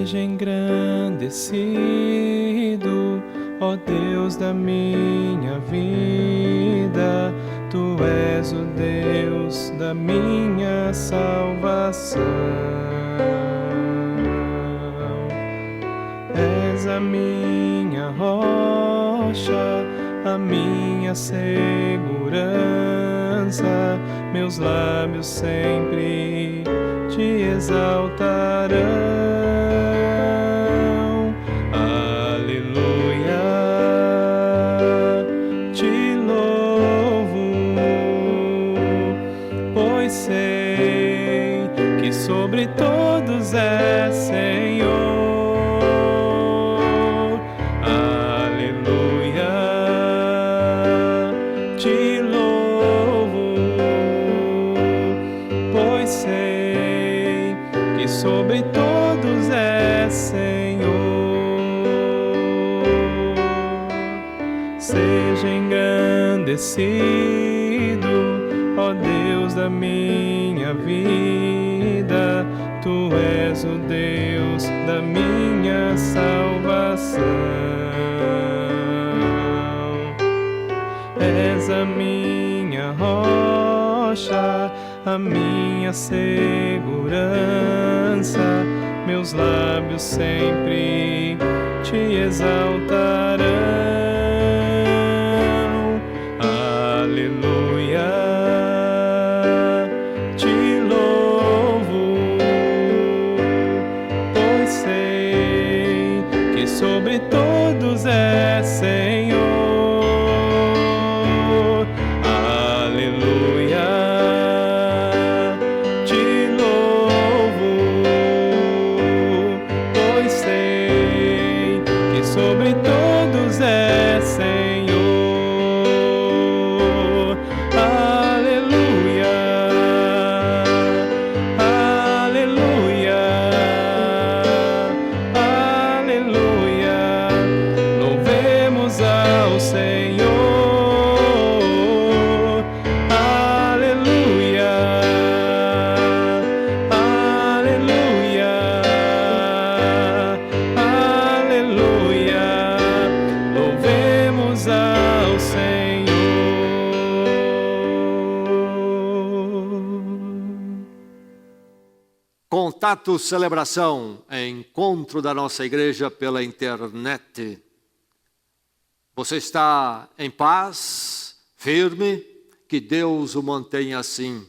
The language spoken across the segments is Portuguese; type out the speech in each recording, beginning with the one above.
Seja engrandecido, ó Deus da minha vida, Tu és o Deus da minha salvação. És a minha rocha, a minha segurança, meus lábios sempre te exaltarão. Aleluia, te louvo, pois sei que sobre todos és Senhor. Aleluia, te louvo, pois sei que sobre todos és Senhor. Seja engrandecido, ó Deus da minha vida, Tu és o Deus da minha salvação. És a minha rocha, a minha segurança, meus lábios sempre te exaltarão. Aleluia, te louvo, pois sei que sobre todos és Senhor. Aleluia, te louvo, pois sei que sobre todos és Senhor. Aleluia, aleluia, aleluia, louvemos ao Senhor. Aleluia, aleluia, aleluia, louvemos ao Senhor. Contato Celebração, encontro da nossa igreja pela internet. Você está em paz, firme, que Deus o mantenha assim.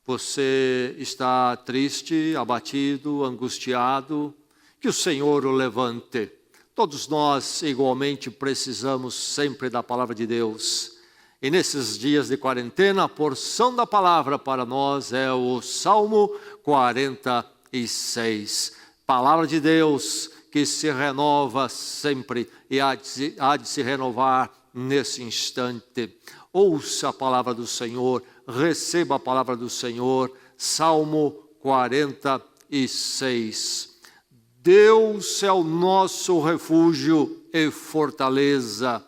Você está triste, abatido, angustiado, que o Senhor o levante. Todos nós igualmente precisamos sempre da palavra de Deus. E nesses dias de quarentena, a porção da palavra para nós é o Salmo 46. Palavra de Deus que se renova sempre e há de se renovar nesse instante. Ouça a palavra do Senhor, receba a palavra do Senhor. Salmo 46. Deus é o nosso refúgio e fortaleza,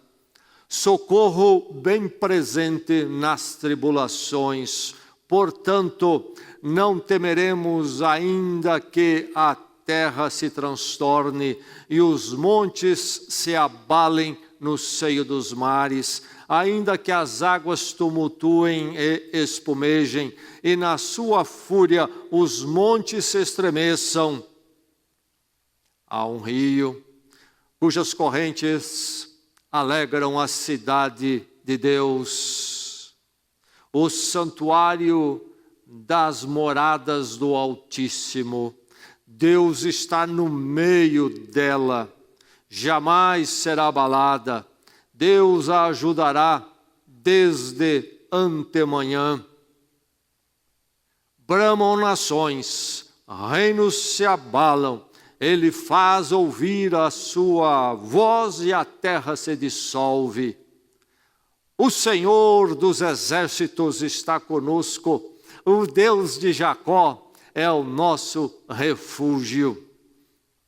socorro bem presente nas tribulações. Portanto, não temeremos, ainda que a terra se transtorne e os montes se abalem no seio dos mares, ainda que as águas tumultuem e espumejem, e na sua fúria os montes se estremeçam. Há um rio cujas correntes alegram a cidade de Deus, o santuário das moradas do Altíssimo. Deus está no meio dela, jamais será abalada. Deus a ajudará desde antemanhã. Bramam nações, reinos se abalam, Ele faz ouvir a sua voz e a terra se dissolve. O Senhor dos exércitos está conosco, o Deus de Jacó é o nosso refúgio.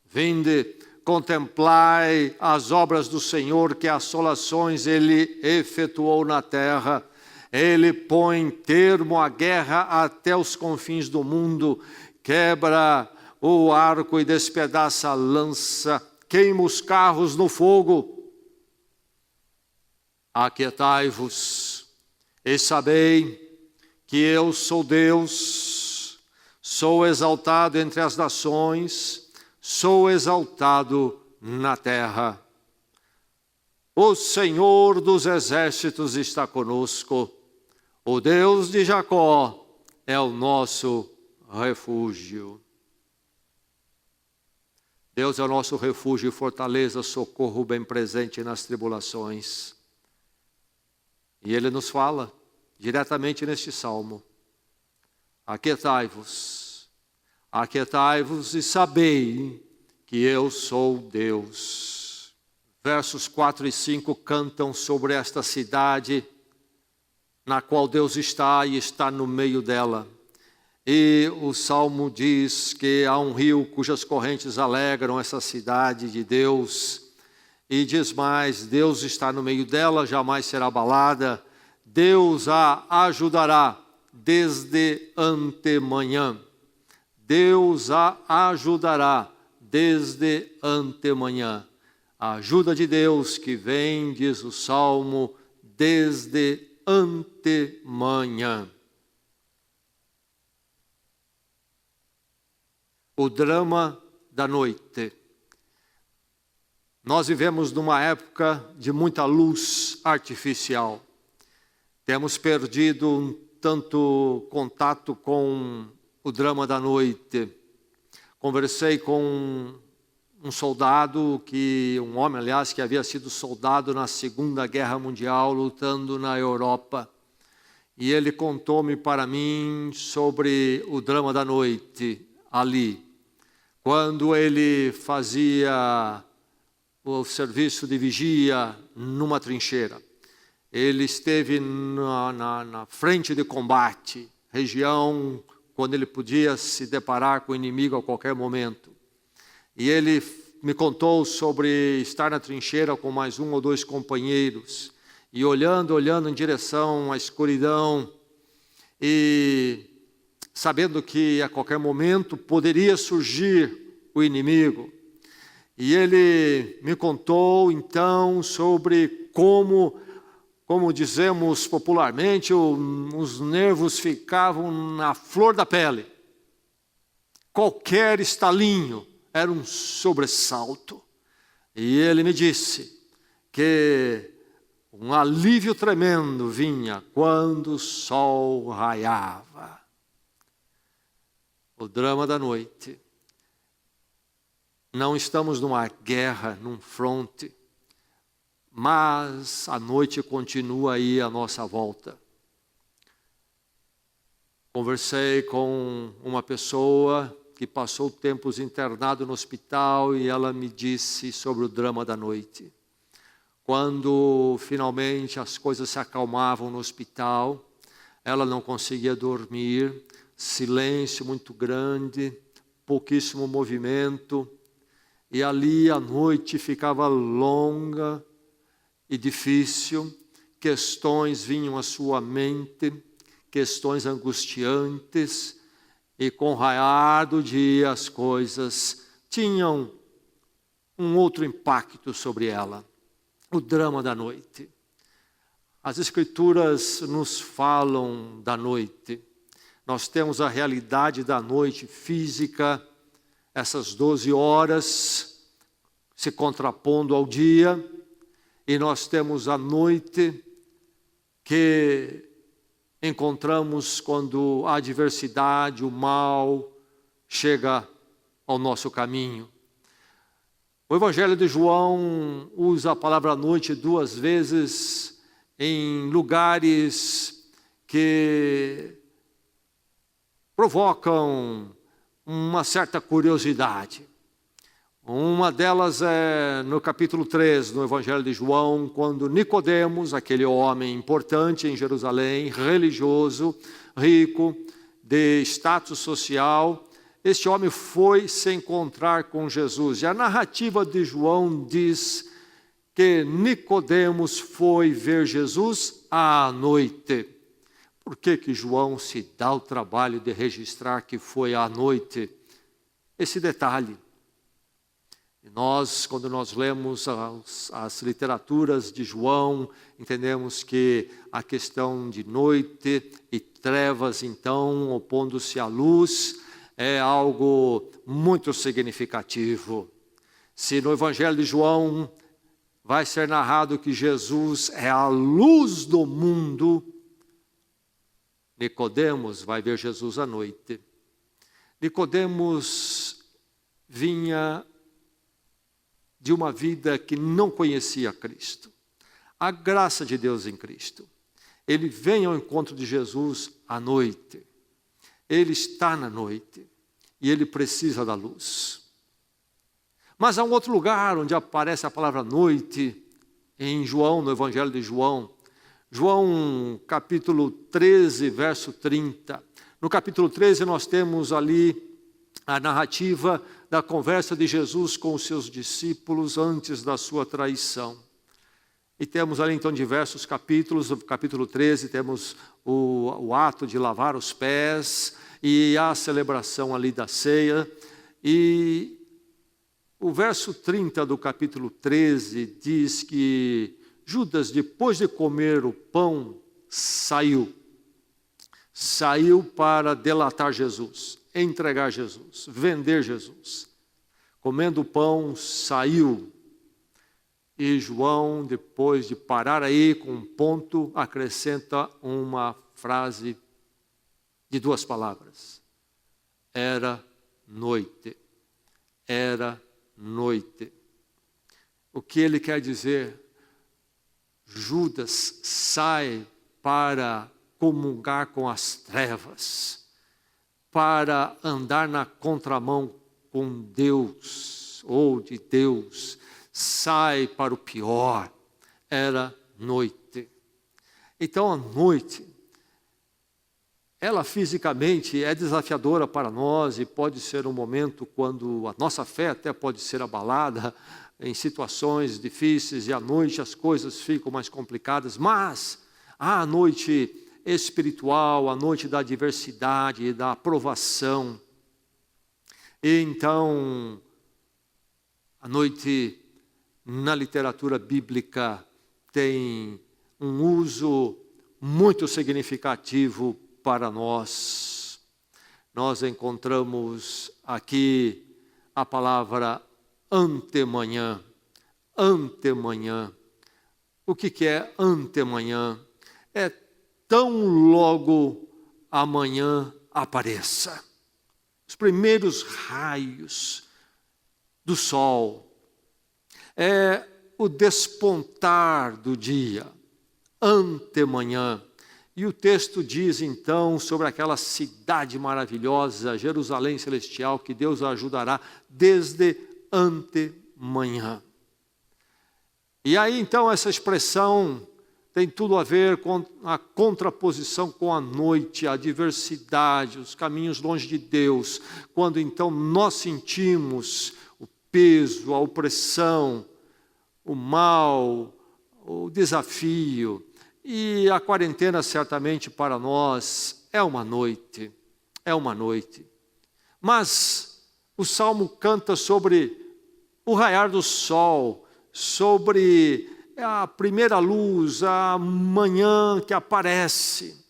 Vinde, contemplai as obras do Senhor, que assolações Ele efetuou na terra. Ele põe termo à guerra até os confins do mundo, quebra o arco e despedaça a lança, queima os carros no fogo. Aquietai-vos e sabei que eu sou Deus, sou exaltado entre as nações, sou exaltado na terra. O Senhor dos exércitos está conosco, o Deus de Jacó é o nosso refúgio. Deus é o nosso refúgio e fortaleza, socorro bem presente nas tribulações. E Ele nos fala diretamente neste salmo: aquietai-vos e sabei que eu sou Deus. Versos 4 e 5 cantam sobre esta cidade na qual Deus está e está no meio dela. E o Salmo diz que há um rio cujas correntes alegram essa cidade de Deus. E diz mais, Deus está no meio dela, jamais será abalada. Deus a ajudará desde antemanhã. Deus a ajudará desde antemanhã. A ajuda de Deus que vem, diz o Salmo, desde antemanhã. O drama da noite. Nós vivemos numa época de muita luz artificial. Temos perdido um tanto contato com o drama da noite. Conversei com um homem, aliás, que havia sido soldado na Segunda Guerra Mundial, lutando na Europa. E ele contou-me para mim sobre o drama da noite ali. Quando ele fazia o serviço de vigia numa trincheira. Ele esteve na frente de combate, região quando ele podia se deparar com o inimigo a qualquer momento. E ele me contou sobre estar na trincheira com mais um ou dois companheiros, e olhando em direção à escuridão, e sabendo que a qualquer momento poderia surgir o inimigo. E ele me contou então sobre como dizemos popularmente, os nervos ficavam na flor da pele. Qualquer estalinho era um sobressalto. E ele me disse que um alívio tremendo vinha quando o sol raiava. O drama da noite. Não estamos numa guerra, num fronte, mas a noite continua aí à nossa volta. Conversei com uma pessoa que passou tempos internado no hospital e ela me disse sobre o drama da noite. Quando finalmente as coisas se acalmavam no hospital, ela não conseguia dormir, silêncio muito grande, pouquíssimo movimento, e ali a noite ficava longa e difícil, questões vinham à sua mente, questões angustiantes, e com o raiar do dia as coisas tinham um outro impacto sobre ela. O drama da noite. As Escrituras nos falam da noite. Nós temos a realidade da noite física, essas 12 horas se contrapondo ao dia, e nós temos a noite que encontramos quando a adversidade, o mal chega ao nosso caminho. O Evangelho de João usa a palavra noite 2 vezes em lugares que provocam uma certa curiosidade. Uma delas é no capítulo 3, no Evangelho de João, quando Nicodemos, aquele homem importante em Jerusalém, religioso, rico, de status social, este homem foi se encontrar com Jesus. E a narrativa de João diz que Nicodemos foi ver Jesus à noite. Por que João se dá o trabalho de registrar que foi à noite? esse detalhe. E nós, quando nós lemos as literaturas de João, entendemos que a questão de noite e trevas, então, opondo-se à luz, é algo muito significativo. Se no Evangelho de João vai ser narrado que Jesus é a luz do mundo, Nicodemos vai ver Jesus à noite. Nicodemos vinha de uma vida que não conhecia Cristo. A graça de Deus em Cristo. Ele vem ao encontro de Jesus à noite. Ele está na noite e ele precisa da luz. Mas há um outro lugar onde aparece a palavra noite, em João, no Evangelho de João. João capítulo 13, verso 30. No capítulo 13 nós temos ali a narrativa da conversa de Jesus com os seus discípulos antes da sua traição. E temos ali então diversos capítulos. No capítulo 13 temos o ato de lavar os pés e a celebração ali da ceia. E o verso 30 do capítulo 13 diz que Judas, depois de comer o pão, saiu para delatar Jesus, entregar Jesus, vender Jesus. Comendo o pão, saiu. E João, depois de parar aí com um ponto, acrescenta uma frase de 2 palavras. Era noite. Era noite. O que ele quer dizer? Judas sai para comungar com as trevas, para andar na contramão com Deus, ou de Deus, sai para o pior. Era noite. Então a noite, ela fisicamente é desafiadora para nós e pode ser um momento quando a nossa fé até pode ser abalada em situações difíceis e à noite as coisas ficam mais complicadas, mas há a noite espiritual, a noite da adversidade, da aprovação. E então, a noite na literatura bíblica tem um uso muito significativo para nós. Nós encontramos aqui a palavra antemanhã. Antemanhã. O que é antemanhã? É tão logo amanhã apareça. Os primeiros raios do sol. É o despontar do dia. Antemanhã. E o texto diz então sobre aquela cidade maravilhosa, Jerusalém celestial, que Deus ajudará desde antemanhã. E aí então essa expressão tem tudo a ver com a contraposição com a noite, a adversidade, os caminhos longe de Deus. Quando então nós sentimos o peso, a opressão, o mal, o desafio. E a quarentena certamente para nós é uma noite. É uma noite. Mas o Salmo canta sobre o raiar do sol, sobre a primeira luz, a manhã que aparece.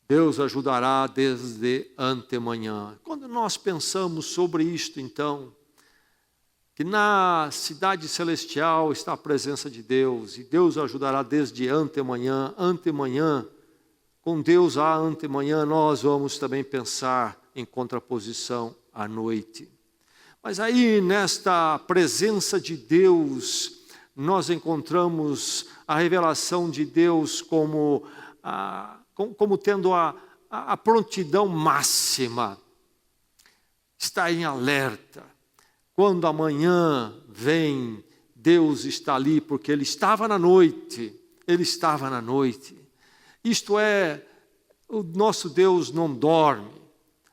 Deus ajudará desde antemanhã. Quando nós pensamos sobre isto, então, que na cidade celestial está a presença de Deus, e Deus ajudará desde antemanhã, antemanhã, com Deus à antemanhã, nós vamos também pensar em contraposição à noite. Mas aí, nesta presença de Deus, nós encontramos a revelação de Deus como tendo a prontidão máxima. Está em alerta. Quando amanhã vem, Deus está ali, porque Ele estava na noite. Ele estava na noite. Isto é, o nosso Deus não dorme.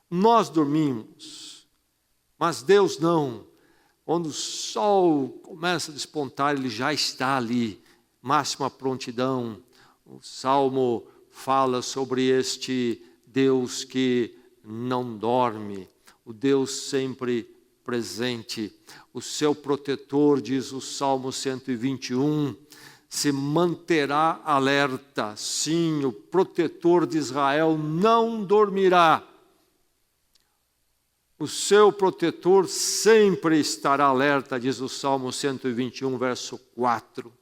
Nós dormimos. Mas Deus não. Quando o sol começa a despontar, Ele já está ali. Máxima prontidão. O Salmo fala sobre este Deus que não dorme, o Deus sempre presente, o seu protetor, diz o Salmo 121, se manterá alerta. Sim, o protetor de Israel não dormirá. O seu protetor sempre estará alerta, diz o Salmo 121, verso 4.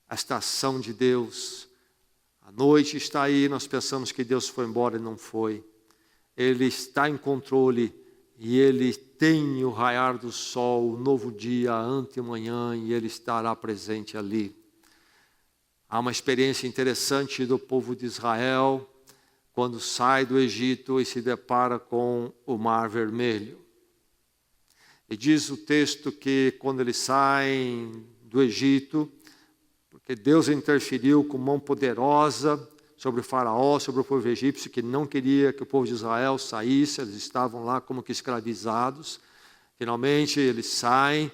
Esta ação de Deus, a noite está aí, nós pensamos que Deus foi embora e não foi. Ele está em controle e Ele tem o raiar do sol, o novo dia, a antemanhã, e Ele estará presente ali. Há uma experiência interessante do povo de Israel, quando sai do Egito e se depara com o Mar Vermelho. E diz o texto que quando eles saem do Egito, porque Deus interferiu com mão poderosa sobre o faraó, sobre o povo egípcio, que não queria que o povo de Israel saísse, eles estavam lá como que escravizados. Finalmente eles saem,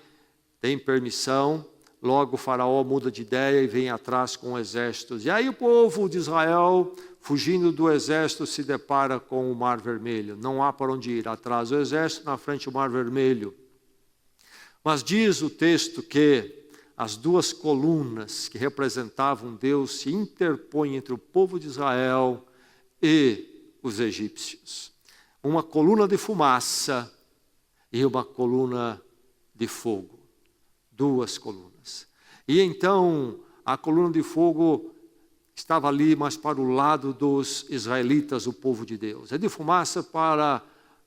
têm permissão, logo o faraó muda de ideia e vem atrás com exércitos. E aí o povo de Israel, fugindo do exército, se depara com o Mar Vermelho. Não há para onde ir, atrás do exército, na frente o Mar Vermelho. Mas diz o texto que as duas colunas que representavam Deus se interpõem entre o povo de Israel e os egípcios. Uma coluna de fumaça e uma coluna de fogo. Duas colunas. E então a coluna de fogo estava ali, mas para o lado dos israelitas, o povo de Deus. É de fumaça para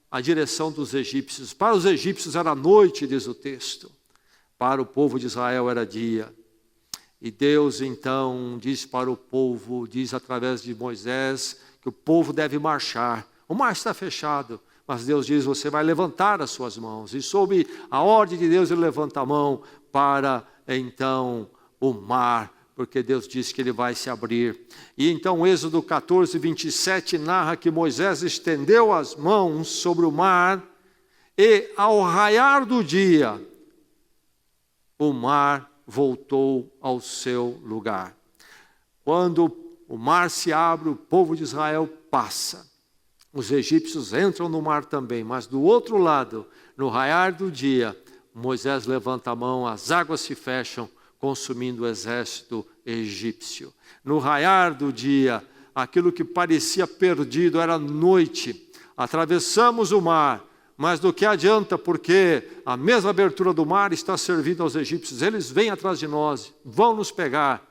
a direção dos egípcios. Para os egípcios era noite, diz o texto. Para o povo de Israel era dia. E Deus então diz para o povo, diz através de Moisés, que o povo deve marchar. O mar está fechado, mas Deus diz, você vai levantar as suas mãos. E sob a ordem de Deus ele levanta a mão para então o mar, porque Deus diz que ele vai se abrir. E então Êxodo 14, 27 narra que Moisés estendeu as mãos sobre o mar e ao raiar do dia, o mar voltou ao seu lugar. Quando o mar se abre, o povo de Israel passa. Os egípcios entram no mar também, mas do outro lado, no raiar do dia, Moisés levanta a mão, as águas se fecham, consumindo o exército egípcio. No raiar do dia, aquilo que parecia perdido era noite. Atravessamos o mar, mas do que adianta, porque a mesma abertura do mar está servindo aos egípcios. Eles vêm atrás de nós, vão nos pegar.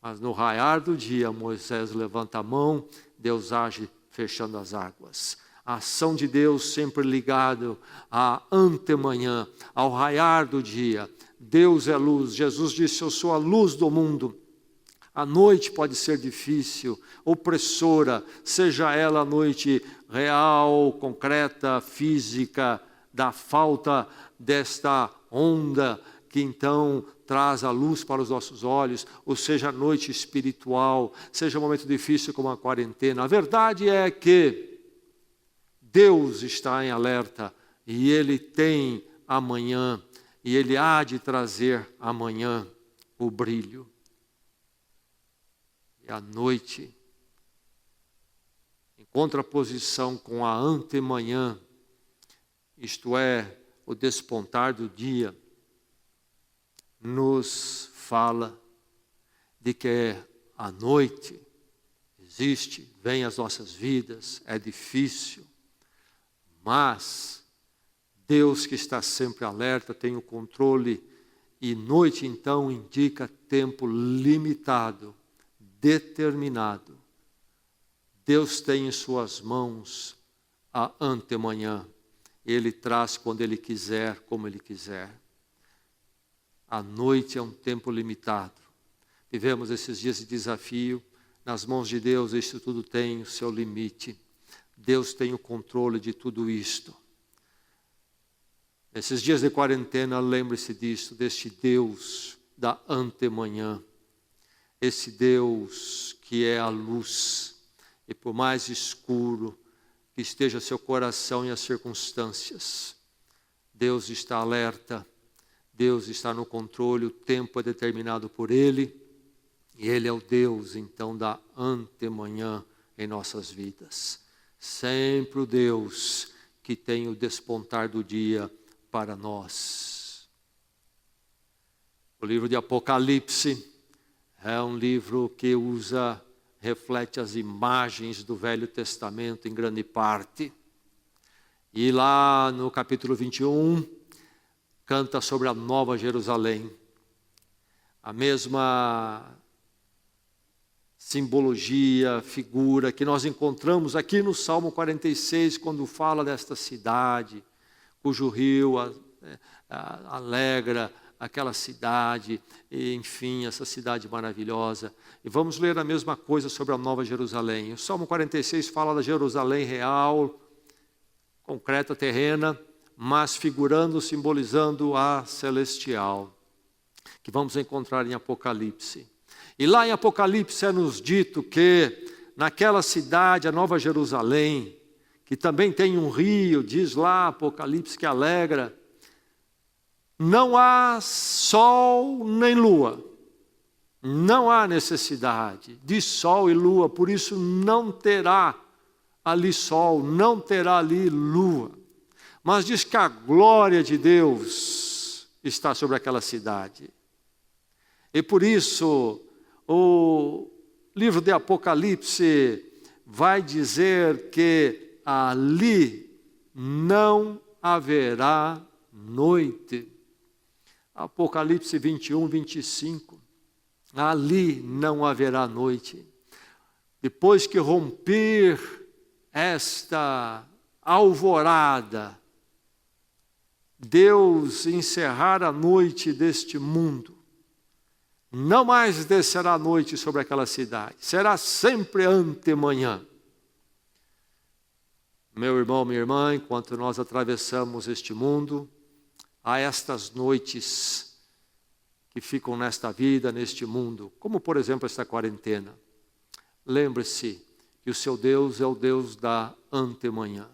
Mas no raiar do dia, Moisés levanta a mão, Deus age fechando as águas. A ação de Deus sempre ligado à antemanhã, ao raiar do dia. Deus é luz. Jesus disse, eu sou a luz do mundo. A noite pode ser difícil, opressora, seja ela a noite real, concreta, física, da falta desta onda que então traz a luz para os nossos olhos, ou seja a noite espiritual, seja um momento difícil como a quarentena. A verdade é que Deus está em alerta e Ele tem amanhã, e Ele há de trazer amanhã o brilho. E a noite, em contraposição com a antemanhã, isto é, o despontar do dia, nos fala de que a noite existe, vem às nossas vidas, é difícil, mas Deus que está sempre alerta, tem o controle, e noite então indica tempo limitado, determinado. Deus tem em suas mãos a antemanhã. Ele traz quando Ele quiser, como Ele quiser. A noite é um tempo limitado. Vivemos esses dias de desafio. Nas mãos de Deus, isso tudo tem o seu limite. Deus tem o controle de tudo isto. Nesses dias de quarentena, lembre-se disso, deste Deus da antemanhã. Esse Deus que é a luz, e por mais escuro que esteja seu coração e as circunstâncias, Deus está alerta, Deus está no controle, o tempo é determinado por Ele, e Ele é o Deus então da antemanhã em nossas vidas. Sempre o Deus que tem o despontar do dia para nós. O livro de Apocalipse é um livro que reflete as imagens do Velho Testamento em grande parte. E lá no capítulo 21, canta sobre a Nova Jerusalém. A mesma simbologia, figura que nós encontramos aqui no Salmo 46, quando fala desta cidade, cujo rio alegra aquela cidade, e, enfim, essa cidade maravilhosa. E vamos ler a mesma coisa sobre a Nova Jerusalém. O Salmo 46 fala da Jerusalém real, concreta, terrena, mas figurando, simbolizando a celestial, que vamos encontrar em Apocalipse. E lá em Apocalipse é nos dito que naquela cidade, a Nova Jerusalém, que também tem um rio, diz lá Apocalipse, que alegra, não há sol nem lua, não há necessidade de sol e lua, por isso não terá ali sol, não terá ali lua. Mas diz que a glória de Deus está sobre aquela cidade. E por isso, o livro de Apocalipse vai dizer que ali não haverá noite. Apocalipse 21, 25. Ali não haverá noite. Depois que romper esta alvorada, Deus encerrar a noite deste mundo, não mais descerá a noite sobre aquela cidade, será sempre antemanhã. Meu irmão, minha irmã, enquanto nós atravessamos este mundo, há estas noites que ficam nesta vida, neste mundo, como por exemplo esta quarentena. Lembre-se que o seu Deus é o Deus da antemanhã,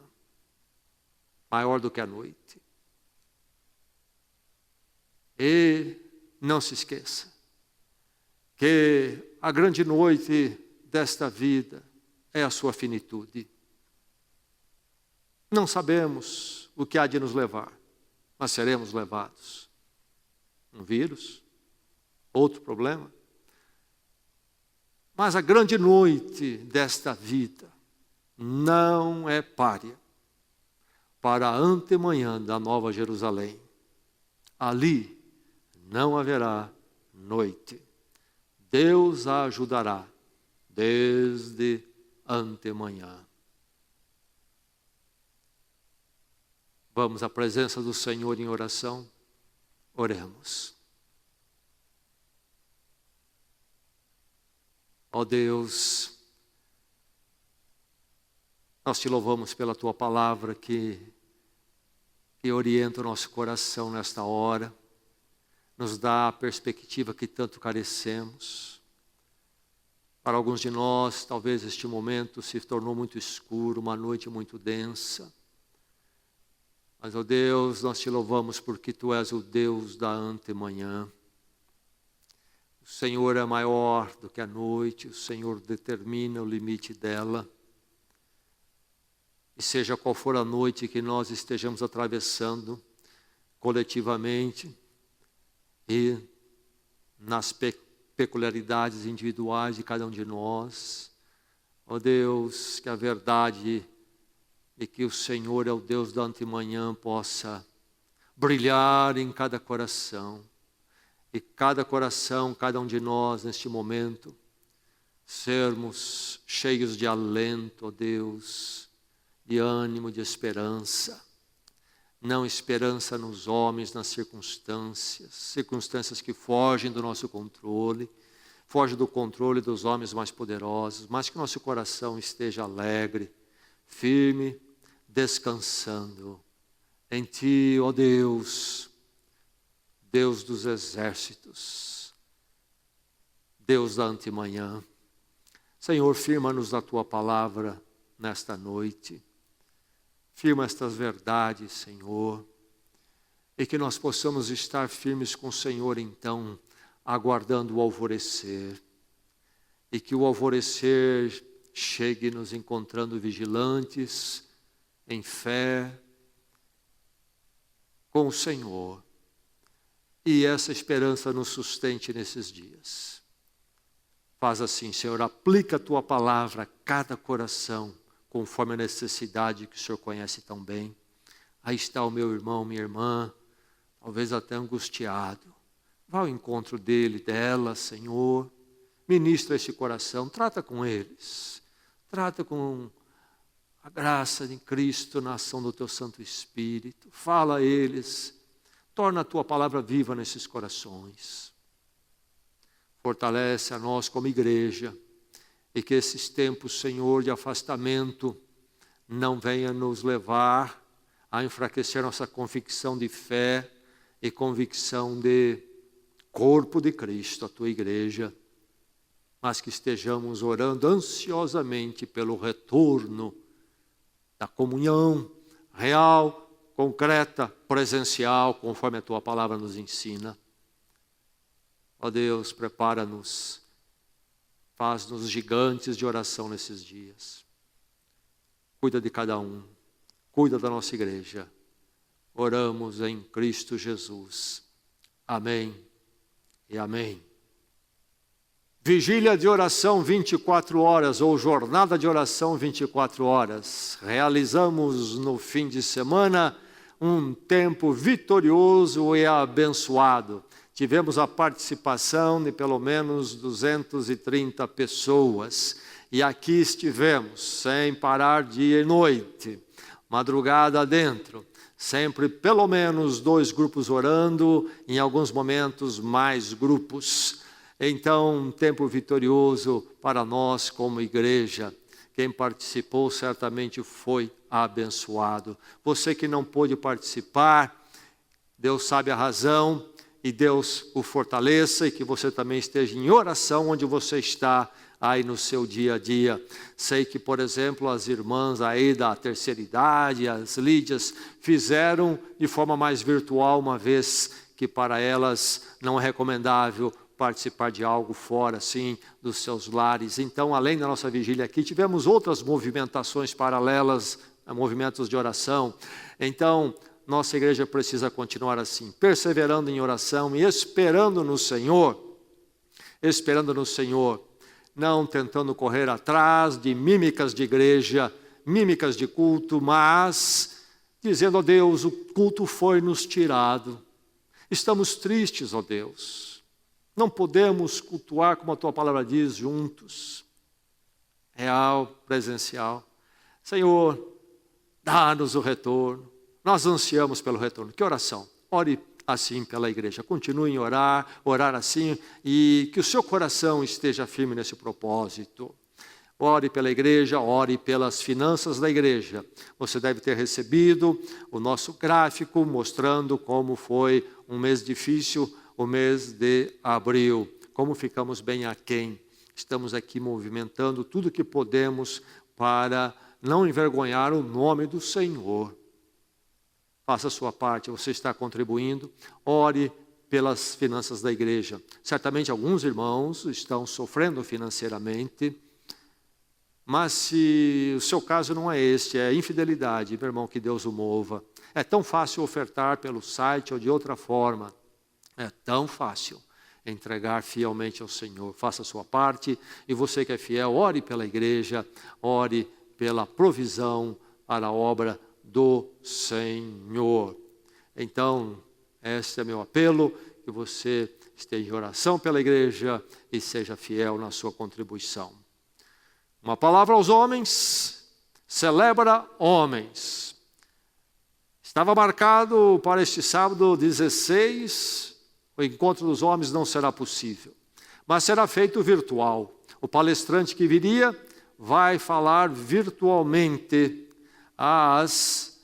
maior do que a noite. E não se esqueça que a grande noite desta vida é a sua finitude. Não sabemos o que há de nos levar, mas seremos levados. Um vírus, outro problema. Mas a grande noite desta vida não é pária para a antemanhã da Nova Jerusalém. Ali não haverá noite. Deus a ajudará desde antemanhã. Vamos à presença do Senhor em oração. Oremos. Ó Deus, nós te louvamos pela tua palavra que orienta o nosso coração nesta hora, nos dá a perspectiva que tanto carecemos. Para alguns de nós, talvez este momento se tornou muito escuro, uma noite muito densa. Mas, ó Deus, nós te louvamos porque tu és o Deus da antemanhã. O Senhor é maior do que a noite, o Senhor determina o limite dela. E seja qual for a noite que nós estejamos atravessando, coletivamente e nas peculiaridades individuais de cada um de nós, ó Deus, que a verdade e que o Senhor é o Deus da antemanhã possa brilhar em cada coração. E cada coração, cada um de nós neste momento, sermos cheios de alento, ó Deus, de ânimo, de esperança. Não esperança nos homens, nas circunstâncias que fogem do nosso controle, fogem do controle dos homens mais poderosos, mas que nosso coração esteja alegre, firme, descansando em Ti, ó Deus, Deus dos exércitos, Deus da antemanhã. Senhor, firma-nos na Tua palavra nesta noite. Firma estas verdades, Senhor, e que nós possamos estar firmes com o Senhor, então, aguardando o alvorecer. E que o alvorecer chegue nos encontrando vigilantes, em fé, com o Senhor. E essa esperança nos sustente nesses dias. Faz assim, Senhor, aplica a Tua palavra a cada coração, conforme a necessidade que o Senhor conhece tão bem. Aí está o meu irmão, minha irmã, talvez até angustiado. Vá ao encontro dele, dela, Senhor. Ministra esse coração, trata com eles. Trata com a graça de Cristo na ação do Teu Santo Espírito. Fala a eles. Torna a Tua palavra viva nesses corações. Fortalece a nós como igreja. E que esses tempos, Senhor, de afastamento não venham nos levar a enfraquecer nossa convicção de fé e convicção de corpo de Cristo, a Tua igreja. Mas que estejamos orando ansiosamente pelo retorno da comunhão real, concreta, presencial, conforme a Tua palavra nos ensina. Ó Deus, prepara-nos, faz-nos gigantes de oração nesses dias. Cuida de cada um, cuida da nossa igreja. Oramos em Cristo Jesus. Amém e amém. Vigília de oração 24 horas ou jornada de oração 24 horas. Realizamos no fim de semana um tempo vitorioso e abençoado. Tivemos a participação de pelo menos 230 pessoas. E aqui estivemos, sem parar dia e noite, madrugada adentro. Sempre pelo menos 2 grupos orando, em alguns momentos mais grupos. Então, um tempo vitorioso para nós como igreja. Quem participou certamente foi abençoado. Você que não pôde participar, Deus sabe a razão e Deus o fortaleça e que você também esteja em oração onde você está aí no seu dia a dia. Sei que, por exemplo, as irmãs aí da terceira idade, as Lídias, fizeram de forma mais virtual, uma vez que para elas não é recomendável participar de algo fora, assim, dos seus lares. Então, além da nossa vigília aqui, tivemos outras movimentações paralelas, movimentos de oração. Então, nossa igreja precisa continuar assim, perseverando em oração e esperando no Senhor, não tentando correr atrás de mímicas de igreja, mímicas de culto, mas dizendo a Deus, o culto foi nos tirado. Estamos tristes, ó Deus. Não podemos cultuar, como a Tua palavra diz, juntos. Real, presencial. Senhor, dá-nos o retorno. Nós ansiamos pelo retorno. Que oração? Ore assim pela igreja. Continue em orar assim, e que o seu coração esteja firme nesse propósito. Ore pela igreja, ore pelas finanças da igreja. Você deve ter recebido o nosso gráfico mostrando como foi um mês difícil, o mês de abril. Como ficamos bem aquém. Estamos aqui movimentando tudo o que podemos para não envergonhar o nome do Senhor. Faça a sua parte, você está contribuindo. Ore pelas finanças da igreja. Certamente alguns irmãos estão sofrendo financeiramente, mas se o seu caso não é este, é infidelidade, meu irmão, que Deus o mova. É tão fácil ofertar pelo site ou de outra forma. É tão fácil entregar fielmente ao Senhor. Faça a sua parte e você que é fiel, ore pela igreja, ore pela provisão para a obra do Senhor. Então, este é meu apelo, que você esteja em oração pela igreja e seja fiel na sua contribuição. Uma palavra aos homens, celebra homens. Estava marcado para este sábado 16, o encontro dos homens não será possível, mas será feito virtual. O palestrante que viria vai falar virtualmente às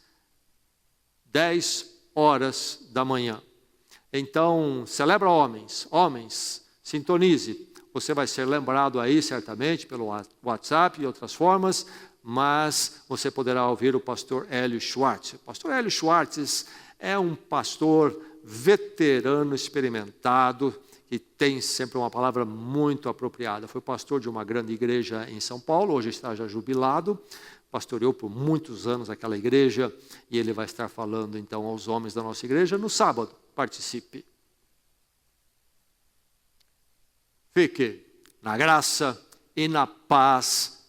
10 horas da manhã. Então, celebra homens, sintonize. Você vai ser lembrado aí certamente pelo WhatsApp e outras formas, mas você poderá ouvir o pastor Hélio Schwartz. O pastor Hélio Schwartz é um pastor veterano, experimentado, que tem sempre uma palavra muito apropriada. Foi pastor de uma grande igreja em São Paulo, hoje está já jubilado, pastoreou por muitos anos aquela igreja, e ele vai estar falando então aos homens da nossa igreja no sábado. Participe. Fique na graça e na paz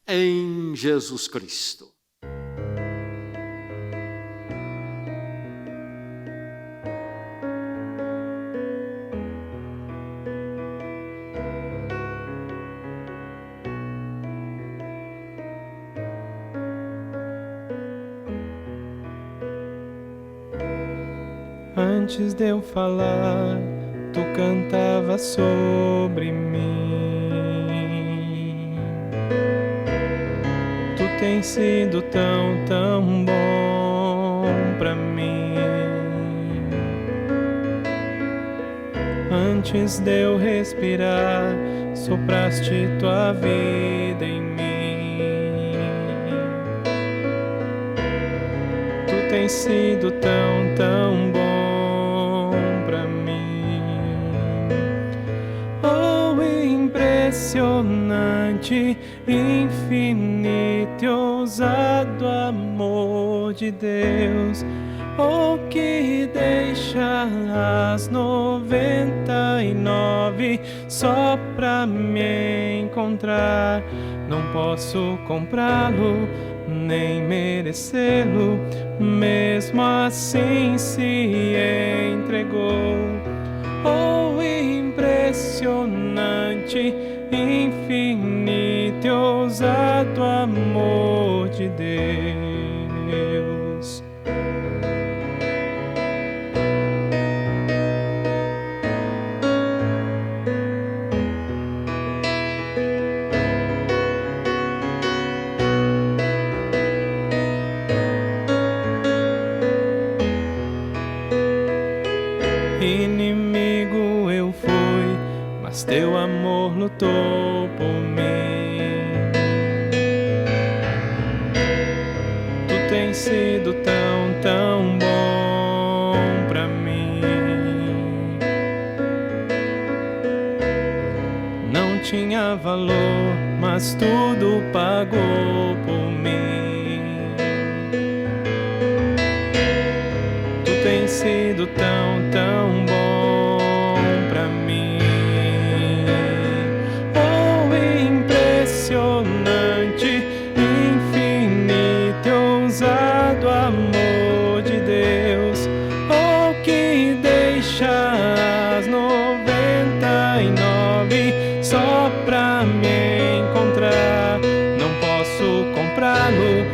em Jesus Cristo. Antes de eu falar, tu cantava sobre mim. Tu tens sido tão, tão bom pra mim. Antes de eu respirar, sopraste tua vida em mim. Tu tens sido tão, tão bom pra mim. Oh, impressionante, infinito e ousado amor de Deus. Oh, que deixa as 99 só pra me encontrar. Não posso comprá-lo, nem merecê-lo, mesmo assim se entregou. Oh, impressionante, infinito e ousado amor de Deus. Inimigo eu fui, mas teu amor lutou por mim. Tu tens sido tão, tão bom pra mim. Não tinha valor, mas tudo pagou por mim. Tu tens sido tão, tão bom pra mim. Oh, impressionante, infinito e ousado amor de Deus. Oh, que deixa as 99 só pra me encontrar. Não posso comprá-lo,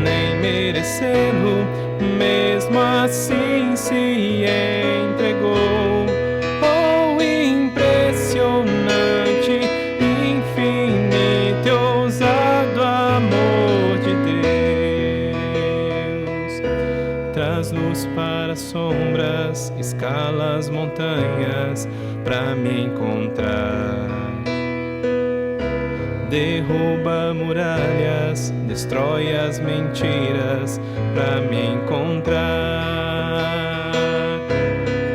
nem merecê-lo, mesmo assim se entregou. Oh, impressionante, infinito e ousado amor de Deus. Traz luz para as sombras, escala as montanhas pra me encontrar. Derruba muralhas, destrói as mentiras pra me encontrar.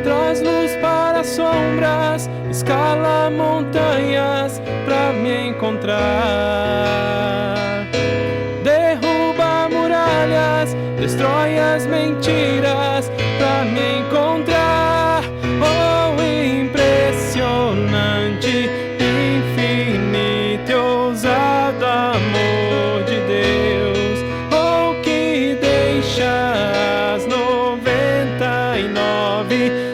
Traz luz para as sombras, escala montanhas pra me encontrar. Derruba muralhas, destrói as mentiras pra me encontrar. Oh, impressionante, infinito e ousado amor de Deus. Oh, que deixa as 99